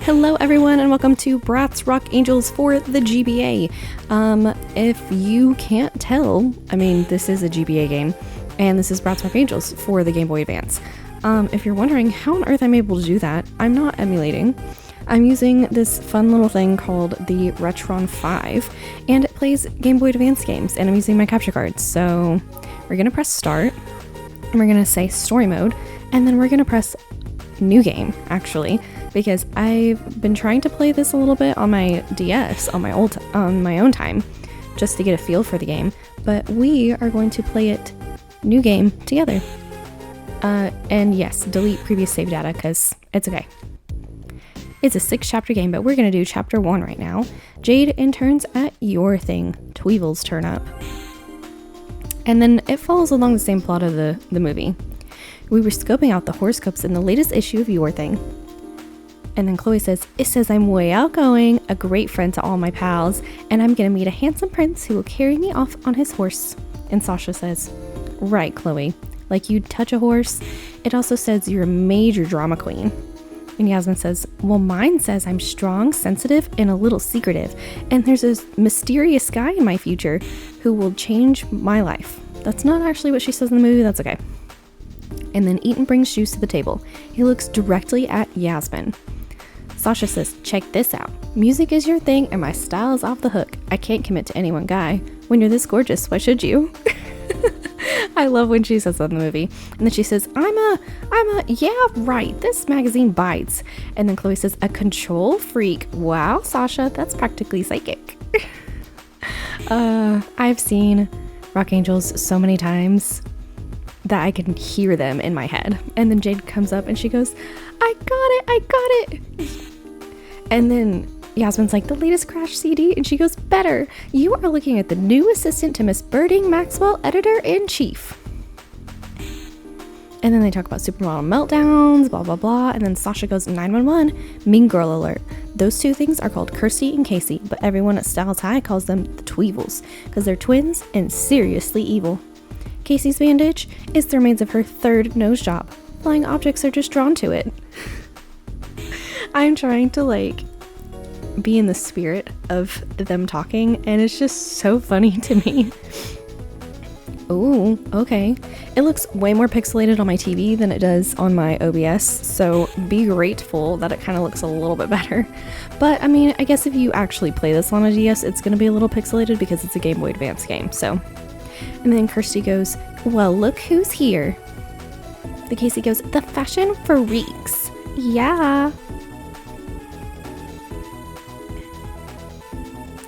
Hello everyone and welcome to Bratz Rock Angelz for the GBA. If you can't tell, this is a GBA game and this is Bratz Rock Angelz for the Gameboy Advance. If you're wondering how on earth I'm able to do that, I'm not emulating. I'm using this fun little thing called the Retron 5 and it plays Gameboy Advance games and I'm using my capture card. So we're going to press start and we're going to say story mode and then we're going to press new game actually, because I've been trying to play this a little bit on my DS on my own time just to get a feel for the game, but we are going to play it new game together. And yes, delete previous save data because it's okay. It's a 6-chapter game, but we're going to do chapter 1 right now. Jade interns at your thing. Tweevil's turn up. And then it follows along the same plot of the movie. We were scoping out the horoscopes in the latest issue of Your Thing. And then Chloe says, it says I'm way outgoing, a great friend to all my pals, and I'm gonna meet a handsome prince who will carry me off on his horse. And Sasha says, right, Chloe, like you'd touch a horse. It also says you're a major drama queen. And Yasmin says, well, mine says I'm strong, sensitive, and a little secretive. And there's this mysterious guy in my future who will change my life. That's not actually what she says in the movie, that's okay. And then Eaton brings juice to the table. He looks directly at Yasmin. Sasha says, check this out. Music is your thing and my style is off the hook. I can't commit to any one guy. When you're this gorgeous, why should you? I love when she says that in the movie. And then she says, yeah, right, this magazine bites. And then Chloe says, a control freak. Wow, Sasha, that's practically psychic. I've seen Rock Angelz so many times that I can hear them in my head. And then Jade comes up and she goes, I got it. And then Yasmin's like, the latest Crash CD? And she goes, better. You are looking at the new assistant to Miss Birding Maxwell, editor-in-chief. And then they talk about supermodel meltdowns, blah, blah, blah. And then Sasha goes, 911, mean girl alert. Those two things are called Kirsty and Casey, but everyone at Styles High calls them the Tweevils because they're twins and seriously evil. Casey's bandage is the remains of her third nose job. Flying objects are just drawn to it. I'm trying to be in the spirit of them talking and it's just so funny to me. Ooh, okay. It looks way more pixelated on my TV than it does on my OBS, so be grateful that it kind of looks a little bit better. But I guess if you actually play this on a DS, it's going to be a little pixelated because it's a Game Boy Advance game, so. And then Kirsty goes, well, look who's here. The Casey goes, the fashion freaks. Yeah.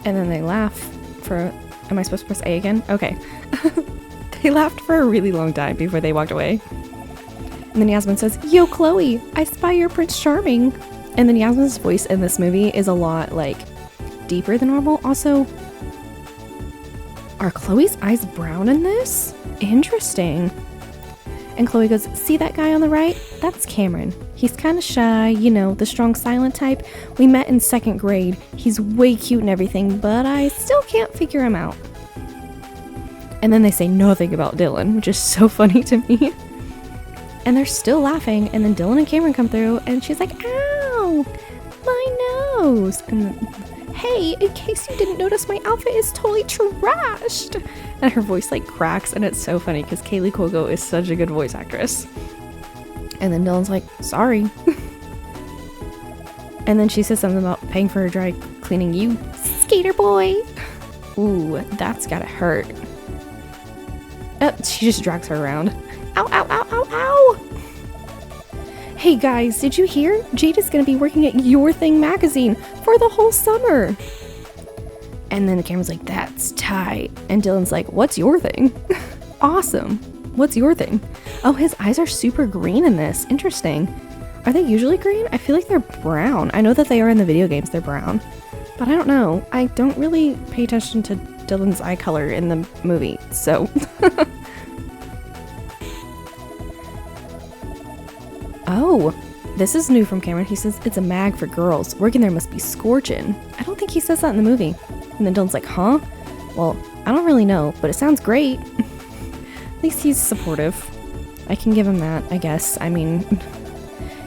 And then they laugh for, am I supposed to press A again? Okay. They laughed for a really long time before they walked away. And then Yasmin says, yo, Chloe, I spy you're Prince Charming. And then Yasmin's voice in this movie is a lot deeper than normal. Also, are Chloe's eyes brown in this? Interesting. And Chloe goes, see that guy on the right? That's Cameron. He's kind of shy, the strong silent type. We met in 2nd grade. He's way cute and everything, but I still can't figure him out. And then they say nothing about Dylan, which is so funny to me. And they're still laughing, and then Dylan and Cameron come through, and she's like, ow, my nose. And then, hey, in case you didn't notice, my outfit is totally trashed. And her voice cracks, and it's so funny because Kaylee Cuoco is such a good voice actress. And then Dylan's like, sorry. And then she says something about paying for her dry cleaning, you skater boy. Ooh, that's gotta hurt. She just drags her around. Ow, ow, ow, ow, ow. Hey guys, did you hear? Jade is gonna be working at Your Thing magazine for the whole summer. And then Cameron's like, that's tight. And Dylan's like, what's your thing? Awesome. What's your thing? Oh, his eyes are super green in this. Interesting. Are they usually green? I feel like they're brown. I know that they are in the video games, they're brown. But I don't know. I don't really pay attention to Dylan's eye color in the movie, so. Oh, this is new from Cameron. He says it's a mag for girls. Working there must be scorching. I don't think he says that in the movie. And then Dylan's like, huh? Well, I don't really know, but it sounds great. At least he's supportive. I can give him that, I guess.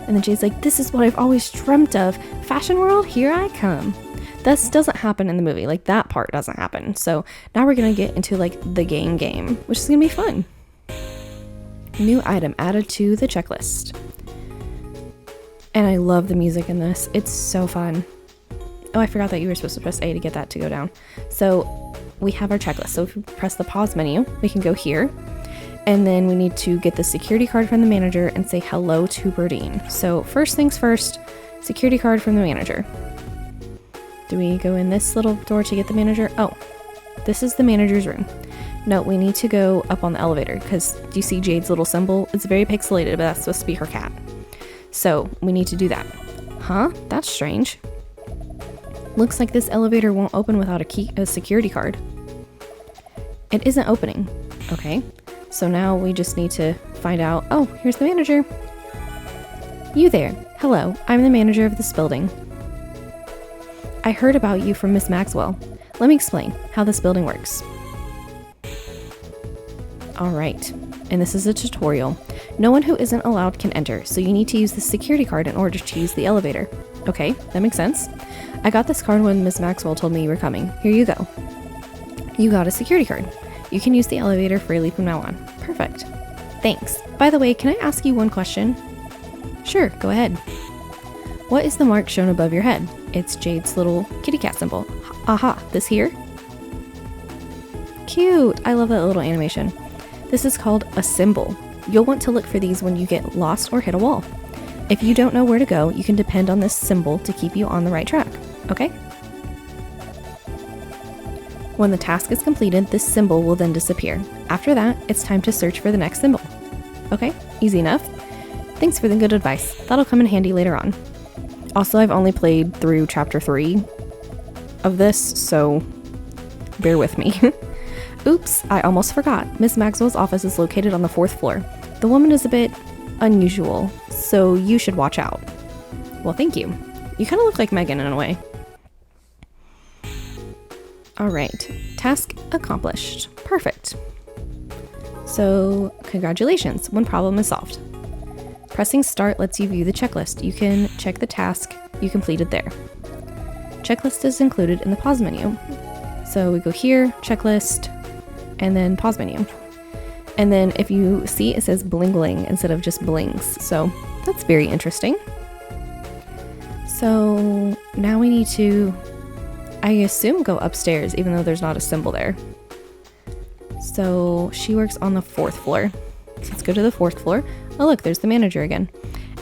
And then Jade's like, this is what I've always dreamt of. Fashion world, here I come. This doesn't happen in the movie. Like, that part doesn't happen. So now we're gonna get into like the game, which is gonna be fun. New item added to the checklist. And I love the music in this. It's so fun. Oh, I forgot that you were supposed to press A to get that to go down. So we have our checklist. So if we press the pause menu, we can go here. And then we need to get the security card from the manager and say hello to Berdine. So first things first, security card from the manager. Do we go in this little door to get the manager? Oh, this is the manager's room. No, we need to go up on the elevator because do you see Jade's little symbol? It's very pixelated, but that's supposed to be her cat. So we need to do that. Huh? That's strange. Looks like this elevator won't open without a security card. It isn't opening. Okay. So now we just need to find out. Oh, here's the manager. You there. Hello, I'm the manager of this building. I heard about you from Miss Maxwell. Let me explain how this building works. Alright, and this is a tutorial. No one who isn't allowed can enter, so you need to use the security card in order to use the elevator. Okay, that makes sense. I got this card when Miss Maxwell told me you were coming. Here you go. You got a security card. You can use the elevator freely from now on. Perfect. Thanks. By the way, can I ask you one question? Sure, go ahead. What is the mark shown above your head? It's Jade's little kitty cat symbol. Aha, this here? Cute! I love that little animation. This is called a symbol. You'll want to look for these when you get lost or hit a wall. If you don't know where to go, you can depend on this symbol to keep you on the right track, okay? When the task is completed, this symbol will then disappear. After that, it's time to search for the next symbol. Okay, easy enough. Thanks for the good advice. That'll come in handy later on. Also, I've only played through chapter 3 of this, so bear with me. Oops, I almost forgot. Miss Maxwell's office is located on the 4th floor. The woman is a bit unusual, so you should watch out. Well, thank you. You kind of look like Megan in a way. Alright, task accomplished. Perfect. So, congratulations, one problem is solved. Pressing start lets you view the checklist. You can check the task you completed there. Checklist is included in the pause menu. So we go here, checklist, and then pause menu. And then if you see, it says bling bling instead of just blings. So that's very interesting. So now we need to, I assume, go upstairs, even though there's not a symbol there. So she works on the 4th floor. So let's go to the 4th floor. Oh look, there's the manager again.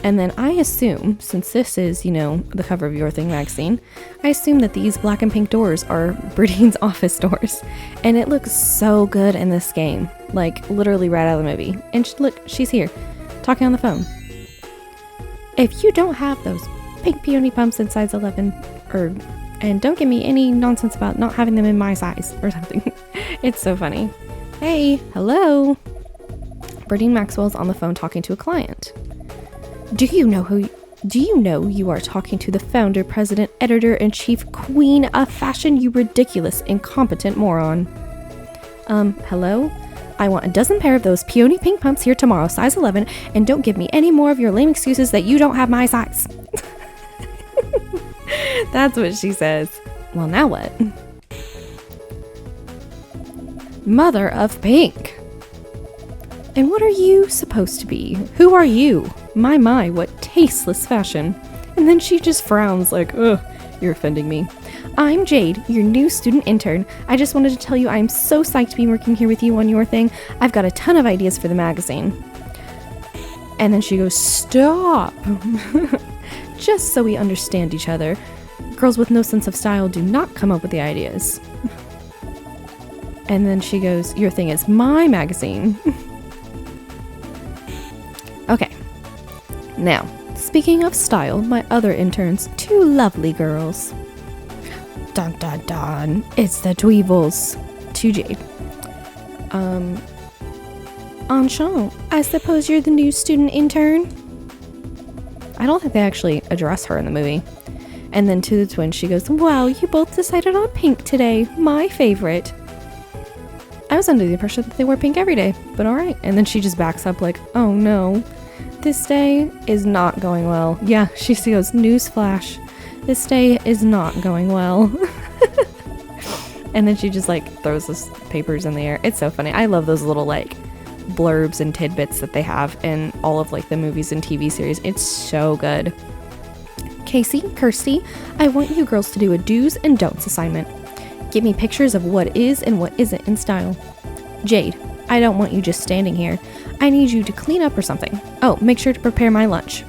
And then I assume, since this is, you know, the cover of Your Thing magazine, I assume that these black and pink doors are Berdine's office doors. And it looks so good in this game. Like, literally right out of the movie. And look, she's here, talking on the phone. If you don't have those pink peony pumps in size 11, and don't give me any nonsense about not having them in my size, or something. It's so funny. Hey, hello. Berdine Maxwell's on the phone talking to a client. Do you know you are talking to the founder, president, editor-in-chief, queen of fashion, you ridiculous, incompetent moron? Hello? I want a dozen pair of those peony pink pumps here tomorrow, size 11, and don't give me any more of your lame excuses that you don't have my size. That's what she says. Well, now what? Mother of Pink. And what are you supposed to be? Who are you? My, what tasteless fashion. And then she just frowns like, ugh, you're offending me. I'm Jade, your new student intern. I just wanted to tell you I'm so psyched to be working here with you on Your Thing. I've got a ton of ideas for the magazine. And then she goes, stop. Just so we understand each other. Girls with no sense of style do not come up with the ideas. And then she goes, Your Thing is my magazine. Okay. Now, speaking of style, my other interns, two lovely girls. Dun dun dun. It's the Tweevils. To Jade. Angelz, I suppose you're the new student intern? I don't think they actually address her in the movie. And then to the twins, she goes, wow, you both decided on pink today. My favorite. I was under the impression that they wear pink every day, but alright. And then she just backs up like, oh no. This day is not going well. Yeah, she goes, newsflash. This day is not going well. And then she just like throws those papers in the air. It's so funny. I love those little like blurbs and tidbits that they have in all of like the movies and TV series. It's so good. Casey, Kirsty, I want you girls to do a do's and don'ts assignment. Give me pictures of what is and what isn't in style. Jade, I don't want you just standing here. I need you to clean up or something. Oh, make sure to prepare my lunch.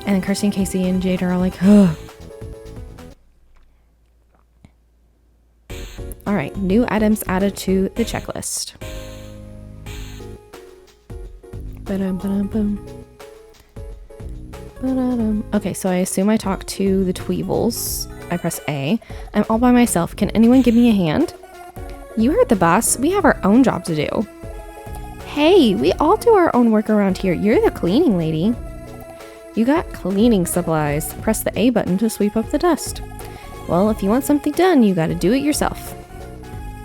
And then Kirsty and Casey and Jade are all like, ugh. Alright, new items added to the checklist. Okay, so I assume I talk to the Tweevils. I press A. I'm all by myself. Can anyone give me a hand? You heard the boss. We have our own job to do. Hey, we all do our own work around here. You're the cleaning lady. You got cleaning supplies. Press the A button to sweep up the dust. Well, if you want something done, you gotta do it yourself.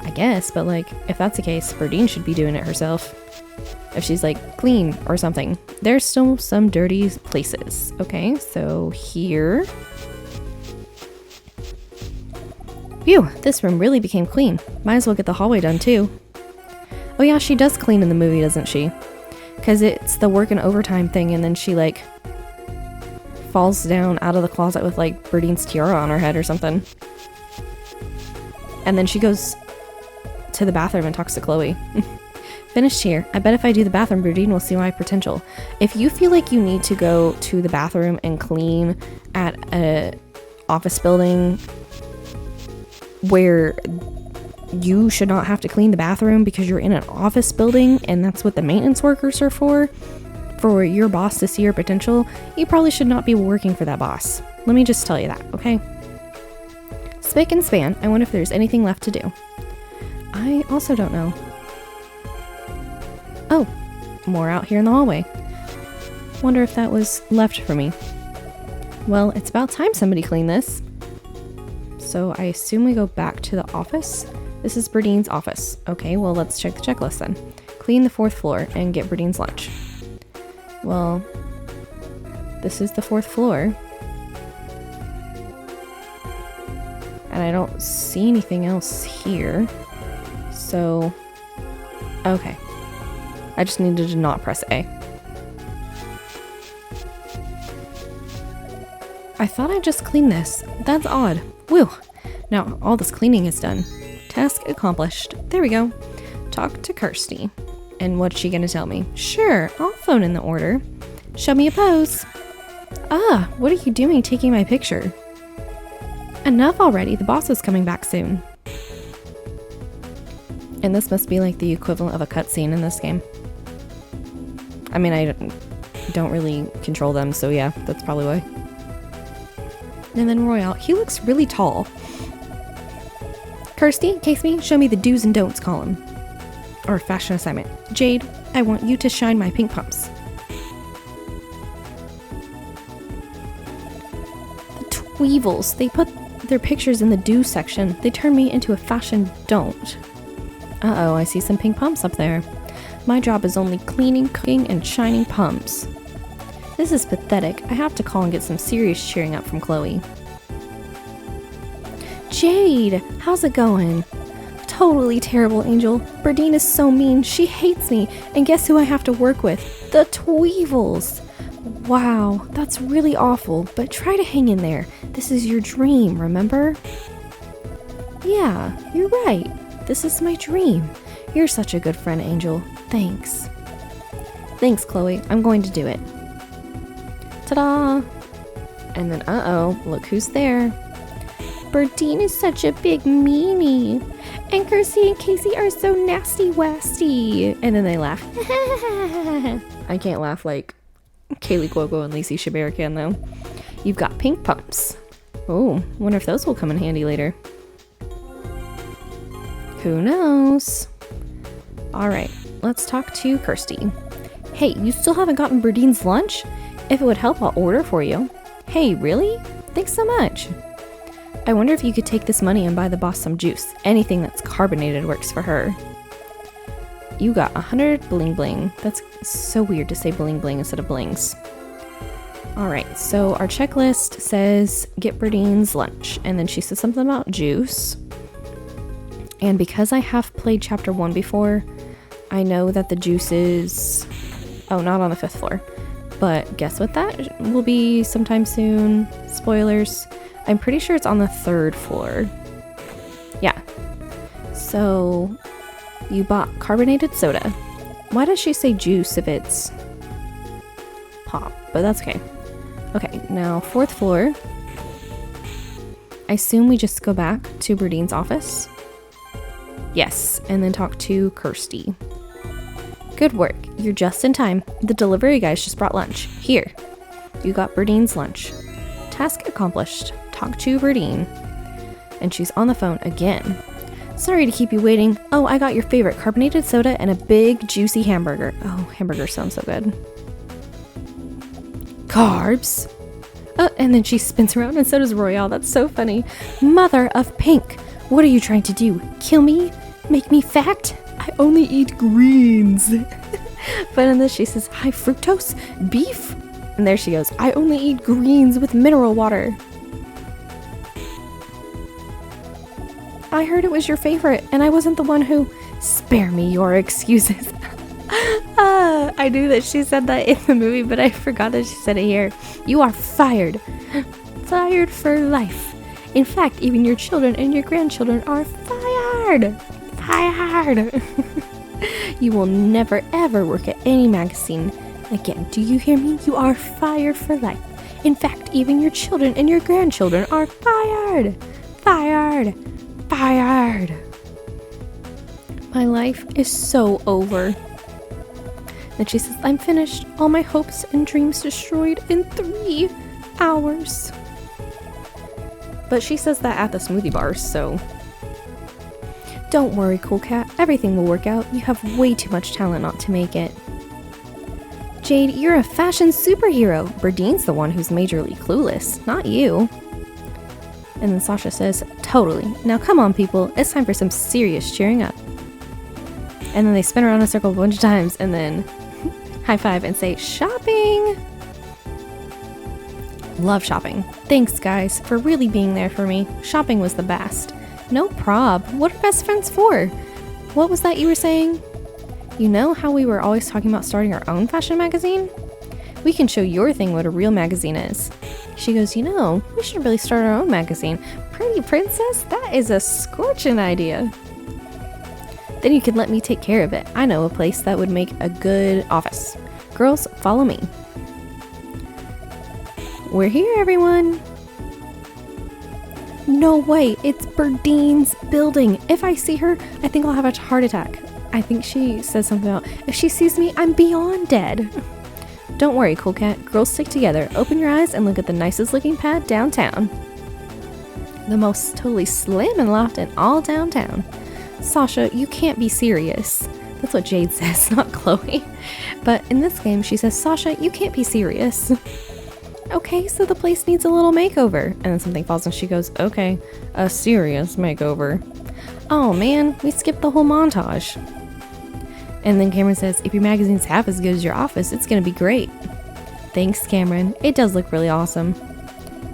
I guess, but like, if that's the case, Berdine should be doing it herself. If she's like clean or something. There's still some dirty places. Okay, so here. Phew, this room really became clean. Might as well get the hallway done too. Oh yeah, she does clean in the movie, doesn't she? Because it's the work and overtime thing, and then she like falls down out of the closet with like Berdine's tiara on her head or something. And then she goes to the bathroom and talks to Chloe. Finished here. I bet if I do the bathroom, Berdine will see my potential. If you feel like you need to go to the bathroom and clean at a office building where you should not have to clean the bathroom because you're in an office building and that's what the maintenance workers are for your boss to see your potential, you probably should not be working for that boss. Let me just tell you that, okay? Spick and span. I wonder if there's anything left to do. I also don't know. Oh, more out here in the hallway. Wonder if that was left for me. Well, it's about time somebody cleaned this. So I assume we go back to the office. This is Berdine's office. Okay, well, let's check the checklist then. Clean the 4th floor and get Berdine's lunch. Well, this is the 4th floor. And I don't see anything else here. So, okay. I just needed to not press A. I thought I just cleaned this. That's odd. Whew. Now all this cleaning is done. Task accomplished. There we go. Talk to Kirsty. And what's she gonna tell me? Sure, I'll phone in the order. Show me a pose. Ah, what are you doing taking my picture? Enough already. The boss is coming back soon. And this must be like the equivalent of a cutscene in this game. I mean, I don't really control them, so yeah, that's probably why. And then Royale, he looks really tall. Kirsty, Casey, show me the do's and don'ts column. Or fashion assignment. Jade, I want you to shine my pink pumps. The Tweevils, they put their pictures in the do section. They turned me into a fashion don't. Uh-oh, I see some pink pumps up there. My job is only cleaning, cooking, and shining pumps. This is pathetic. I have to call and get some serious cheering up from Chloe. Jade, how's it going? Totally terrible, Angel. Berdine is so mean. She hates me. And guess who I have to work with? The Tweevils. Wow, that's really awful, but try to hang in there. This is your dream, remember? Yeah, you're right. This is my dream. You're such a good friend, Angel. Thanks. Thanks, Chloe. I'm going to do it. Ta-da! And then, uh-oh, look who's there. Berdine is such a big meanie. And Kirsty and Casey are so nasty-wasty. And then they laugh. I can't laugh like Kaylee Cuoco and Lacey Chabert can, though. You've got pink pumps. Oh, wonder if those will come in handy later. Who knows? Alright, let's talk to Kirsty. Hey, you still haven't gotten Berdine's lunch? If it would help, I'll order for you. Hey, really? Thanks so much. I wonder if you could take this money and buy the boss some juice. Anything that's carbonated works for her. You got 100 bling bling. That's so weird to say bling bling instead of blings. Alright, so our checklist says get Berdine's lunch, and then she says something about juice. And because I have played chapter 1 before, I know that the juice is... oh, not on the 5th floor. But guess what that will be sometime soon? Spoilers. I'm pretty sure it's on the 3rd floor. Yeah. So, you bought carbonated soda. Why does she say juice if it's pop? But that's okay. Okay, now 4th floor. I assume we just go back to Berdine's office. Yes, and then talk to Kirsty. Good work. You're just in time. The delivery guys just brought lunch. Here. You got Berdine's lunch. Task accomplished. Talk to Berdine. And she's on the phone again. Sorry to keep you waiting. Oh, I got your favorite carbonated soda and a big juicy hamburger. Oh, hamburger sounds so good. Carbs. And then she spins around and so does Royale. That's so funny. Mother of Pink. What are you trying to do? Kill me? Make me fat? I only eat greens. But in this she says, high fructose? Beef? And there she goes. I only eat greens with mineral water. I heard it was your favorite, and I wasn't the one who... Spare me your excuses. I knew that she said that in the movie, but I forgot that she said it here. You are fired. Fired for life. In fact, even your children and your grandchildren are fired. Fired. You will never ever work at any magazine again. Do you hear me? You are fired for life. In fact, even your children and your grandchildren are fired. Fired. Fired. My life is so over. Then she says, I'm finished. All my hopes and dreams destroyed in 3 hours. But she says that at the smoothie bar, so... Don't worry, cool cat. Everything will work out. You have way too much talent not to make it. Jade, you're a fashion superhero. Berdine's the one who's majorly clueless, not you. And then Sasha says, totally. Now come on, people. It's time for some serious cheering up. And then they spin around in a circle a bunch of times and then high five and say, shopping! Love shopping. Thanks, guys, for really being there for me. Shopping was the best. No prob. What are best friends for? What was that you were saying? You know how we were always talking about starting our own fashion magazine? We can show your thing what a real magazine is. She goes, you know, we should really start our own magazine. Pretty princess? That is a scorching idea. Then you can let me take care of it. I know a place that would make a good office. Girls, follow me. We're here, everyone. No way, it's Berdine's building. If I see her, I think I'll have a heart attack. I think she says something about, if she sees me, I'm beyond dead. Don't worry, cool cat. Girls, stick together. Open your eyes and look at the nicest looking pad downtown. The most totally slamming loft in all downtown. Sasha, you can't be serious. That's what Jade says, not Chloe. But in this game, she says, Sasha, you can't be serious. Okay, so the place needs a little makeover. And then something falls and she goes, okay, a serious makeover. Oh man, we skipped the whole montage. And then Cameron says, if your magazine's half as good as your office, it's gonna be great. Thanks, Cameron. It does look really awesome.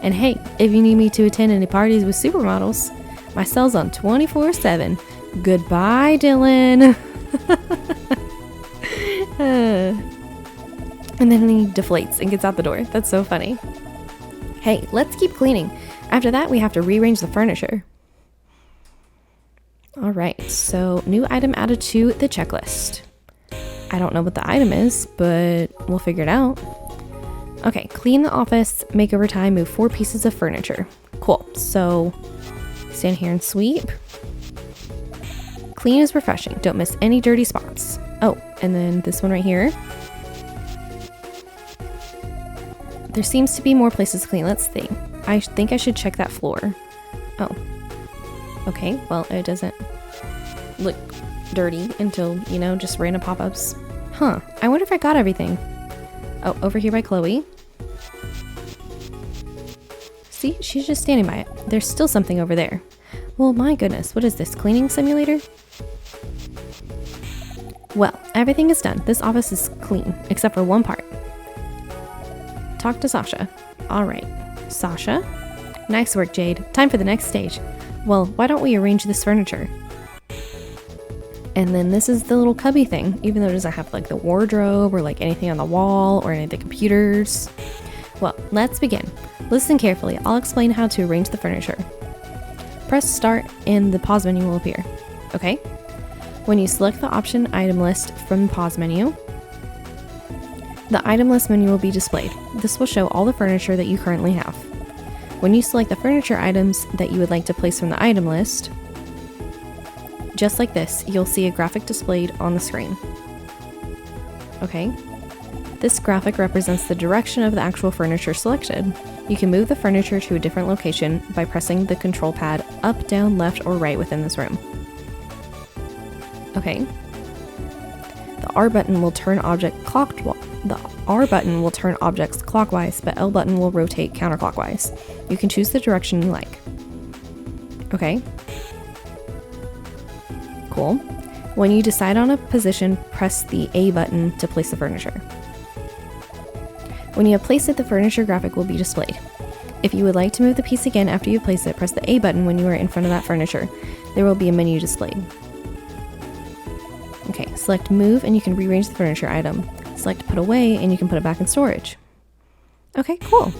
And hey, if you need me to attend any parties with supermodels, my cell's on 24/7. Goodbye, Dylan. And then he deflates and gets out the door. That's so funny. Hey, let's keep cleaning. After that, we have to rearrange the furniture. All right, so new item added to the checklist. I don't know what the item is, but we'll figure it out. Okay, clean the office, makeover time, move 4 pieces of furniture. Cool, so stand here and sweep. Clean is refreshing. Don't miss any dirty spots. Oh, and then this one right here. There seems to be more places to clean. Let's see. I think I should check that floor. Oh. Okay, well, it doesn't look dirty until, you know, just random pop-ups. Huh, I wonder if I got everything. Oh, over here by Chloe. See, she's just standing by it. There's still something over there. Well, my goodness, what is this, cleaning simulator? Well, everything is done. This office is clean, except for one part. Talk to Sasha. All right, Sasha. Nice work, Jade. Time for the next stage. Well, why don't we arrange this furniture? And then this is the little cubby thing, even though it doesn't have like the wardrobe or like anything on the wall or any of the computers. Well, let's begin. Listen carefully. I'll explain how to arrange the furniture. Press start and the pause menu will appear. Okay? When you select the option item list from the pause menu, the item list menu will be displayed. This will show all the furniture that you currently have. When you select the furniture items that you would like to place from the item list, just like this, you'll see a graphic displayed on the screen. Okay? This graphic represents the direction of the actual furniture selected. You can move the furniture to a different location by pressing the control pad up, down, left, or right within this room. Okay. The R button will turn objects clockwise, but L button will rotate counterclockwise. You can choose the direction you like. Okay. Cool. When you decide on a position, press the A button to place the furniture. When you have placed it, the furniture graphic will be displayed. If you would like to move the piece again after you place it, press the A button when you are in front of that furniture. There will be a menu displayed. Okay, select move and you can rearrange the furniture item. Select put away and you can put it back in storage. Okay, cool.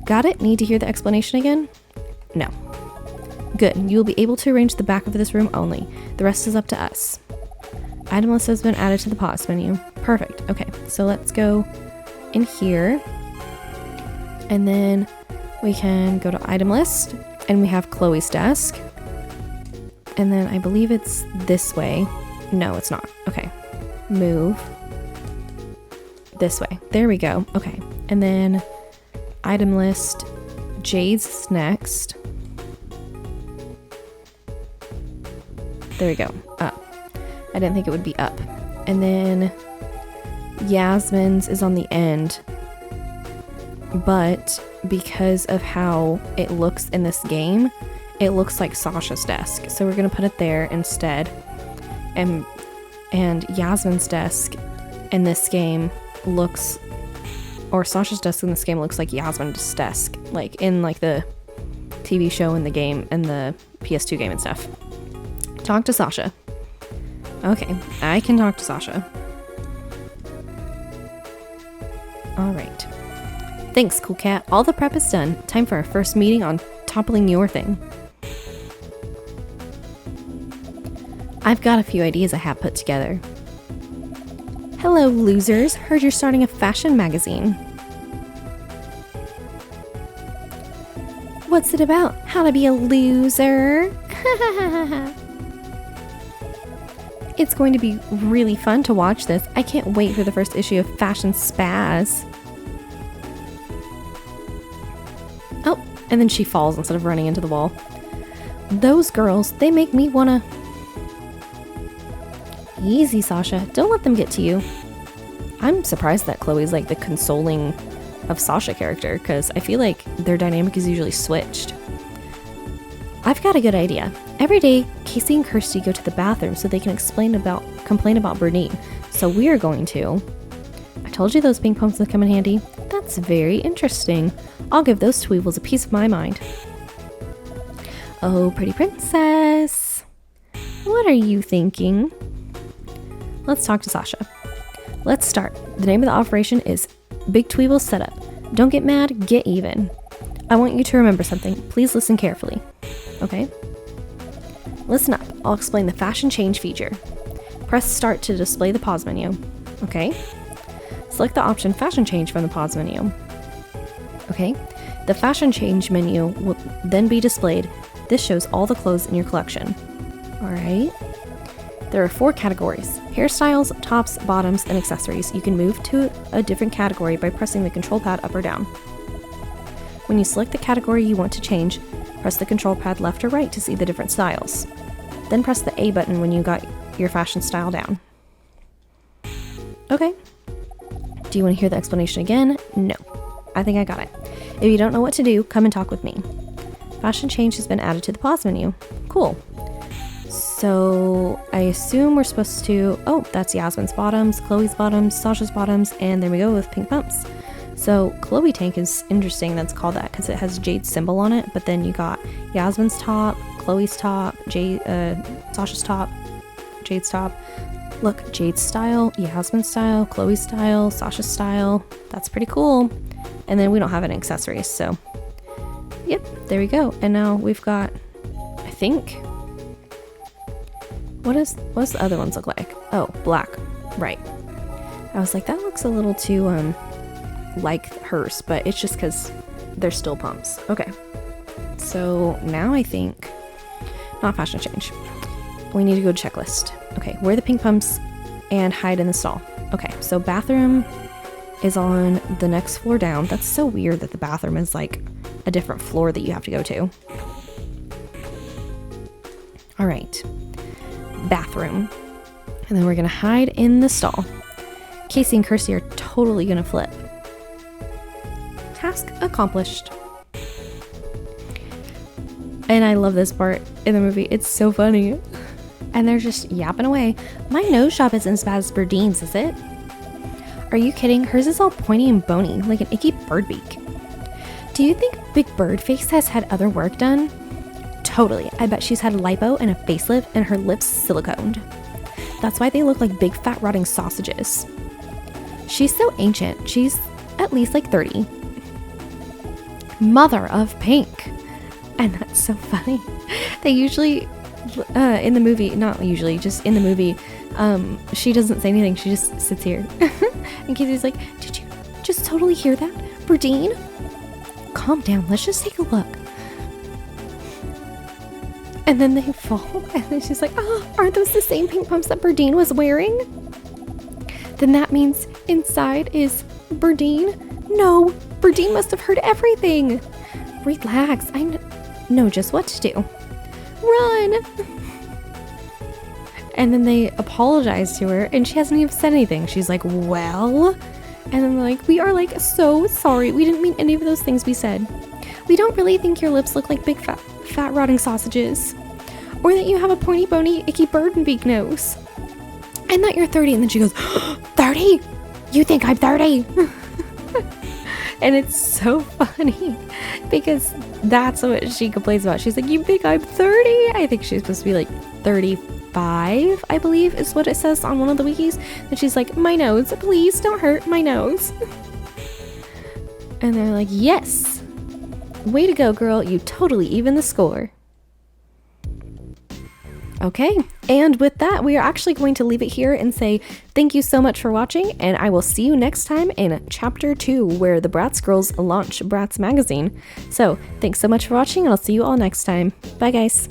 Got it? Need to hear the explanation again? No. Good, you will be able to arrange the back of this room only. The rest is up to us. Item list has been added to the pause menu. Perfect, okay, so let's go in here. And then we can go to item list and we have Chloe's desk. And then I believe it's this way. No, it's not. Okay, move this way. There we go, okay. And then item list, Jade's is next. There we go, up. I didn't think it would be up. And then Yasmin's is on the end, but because of how it looks in this game, it looks like Sasha's desk. So we're gonna put it there instead. And Yasmin's desk in this game looks, or Sasha's desk in this game looks like Yasmin's desk, like in like the TV show and the game and the PS2 game and stuff. Talk to Sasha. Okay, I can talk to Sasha. Alright. Thanks, cool cat. All the prep is done. Time for our first meeting on toppling your thing. I've got a few ideas I have put together. Hello, losers. Heard you're starting a fashion magazine. What's it about? How to be a loser? It's going to be really fun to watch this. I can't wait for the first issue of Fashion Spaz. Oh, and then she falls instead of running into the wall. Those girls, they make me wanna... Easy, Sasha. Don't let them get to you. I'm surprised that Chloe's like the consoling of Sasha character, because I feel like their dynamic is usually switched. I've got a good idea. Every day, Casey and Kirsty go to the bathroom so they can complain about Bernine. So we're going to... I told you those pink pumps would come in handy. That's very interesting. I'll give those Tweevils a piece of my mind. Oh, pretty princess. What are you thinking? Let's talk to Sasha. Let's start. The name of the operation is Big Tweevil Setup. Don't get mad, get even. I want you to remember something. Please listen carefully. Okay? Listen up. I'll explain the fashion change feature. Press start to display the pause menu. Okay? Select the option fashion change from the pause menu. Okay? The fashion change menu will then be displayed. This shows all the clothes in your collection. Alright? There are 4 categories: hairstyles, tops, bottoms, and accessories. You can move to a different category by pressing the control pad up or down. When you select the category you want to change, press the control pad left or right to see the different styles. Then press the A button when you got your fashion style down. Okay. Do you want to hear the explanation again? No. I think I got it. If you don't know what to do, come and talk with me. Fashion change has been added to the pause menu. Cool. So I assume we're supposed to, oh, that's Yasmin's bottoms, Chloe's bottoms, Sasha's bottoms, and there we go with pink pumps. So Chloe tank is interesting that's called that because it has Jade's symbol on it, but then you got Yasmin's top, Chloe's top, Sasha's top, Jade's top. Look, Jade's style, Yasmin's style, Chloe's style, Sasha's style. That's pretty cool. And then we don't have any accessories, so yep, there we go. And now we've got, I think, what's the other ones look like? Oh, black, right. I was like, that looks a little too like hers, but it's just because they're still pumps. Okay, so now I think, not fashion change. We need to go to checklist. Okay, wear the pink pumps and hide in the stall. Okay, so bathroom is on the next floor down. That's so weird that the bathroom is like a different floor that you have to go to. All right, bathroom. And then we're gonna hide in the stall. Casey and Kirsty are totally gonna flip. Task accomplished. And I love this part in the movie. It's so funny. And they're just yapping away. My nose job isn't as bad as Berdine's, is it? Are you kidding? Hers is all pointy and bony, like an icky bird beak. Do you think Big Bird Face has had other work done? Totally. I bet she's had lipo and a facelift and her lips siliconed. That's why they look like big fat rotting sausages. She's so ancient. She's at least like 30. Mother of Pink. And that's so funny. They usually, in the movie, not usually, just in the movie, she doesn't say anything. She just sits here. And Casey's like, did you just totally hear that? Berdine? Calm down. Let's just take a look. And then they fall. And then she's like, oh, aren't those the same pink pumps that Berdine was wearing? Then that means inside is Berdine? No, Berdine must have heard everything. Relax. I know just what to do. Run. And then they apologize to her and she hasn't even said anything. She's like, well, and then they're like, we are like so sorry. We didn't mean any of those things we said. We don't really think your lips look like big fat rotting sausages, or that you have a pointy bony icky bird and beak nose, and that you're 30. And then she goes, 30? You think I'm 30? And it's so funny because that's what she complains about. She's like, you think I'm 30? I think she's supposed to be like 35, I believe is what it says on one of the wikis. And she's like, my nose, please don't hurt my nose. And they're like, yes, way to go, girl. You totally even the score. Okay, and with that, we are actually going to leave it here and say thank you so much for watching, and I will see you next time in Chapter 2, where the Bratz girls launch Bratz magazine. So, thanks so much for watching, and I'll see you all next time. Bye, guys.